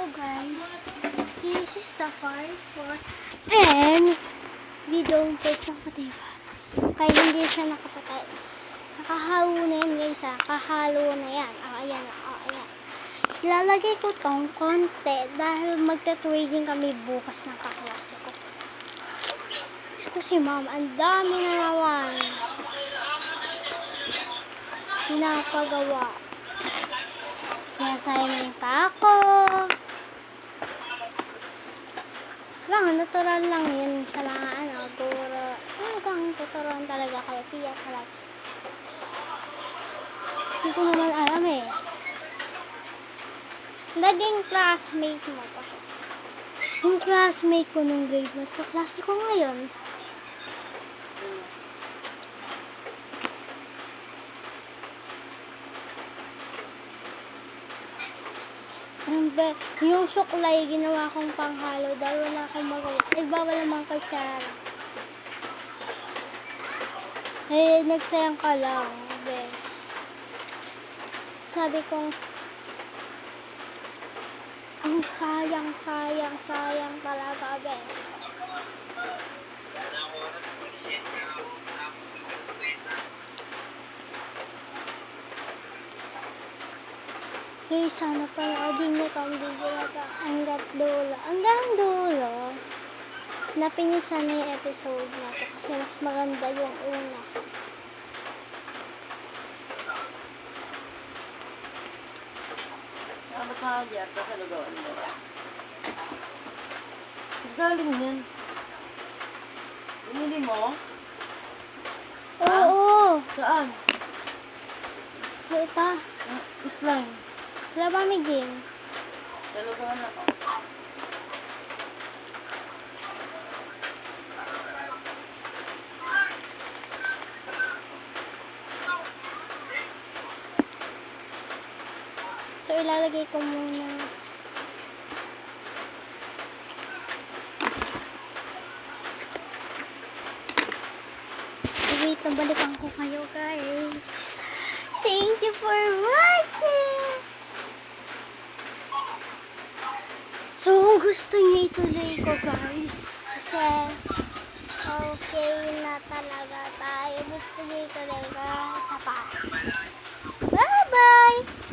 Hello guys, this is the farm for and we don't take ng patiba. Kaya hindi siya nakapatay. Nakahalo na yan guys ha, kahalo na yan. Ayan. Ilalagay ko tong konti dahil magta-trading kami bukas ng kaklase ko. Diyos ko si ma'am, ang dami na naman pinapagawa. May assignment pa ako. Lang, natural lang yun sa mga puro hanggang tuturuan talaga kayo, piyak talaga. Hindi ko naman alam eh. Naging classmate mo pa. Yung classmate ko nung grade 1, kaklase ko ngayon. Yung suklay, ginawa kong panghalo dahil wala akong magawa. Nagbawal naman kay Chara. Nagsayang ka lang. Sabi ko, ang sayang talaga, be. Guys, sana panoodin nyo itong video na ito hanggang dulo. Hanapin nyo sana yung episode na ito kasi mas maganda yung una. Ano pa yata sa lugawan mo? Galing yan. Binili mo? Oo! Saan? Ito. Slime. Wala ba may game? Sa lugawan ako. So, ilalagay ko muna. Wait, nabalikan ko kayo, guys. Thank you for watching! So, gusto niyo ituloy ko, guys. Kasi, okay na talaga tayo. Gusto niyo ituloy ko. Isa pa. Bye-bye!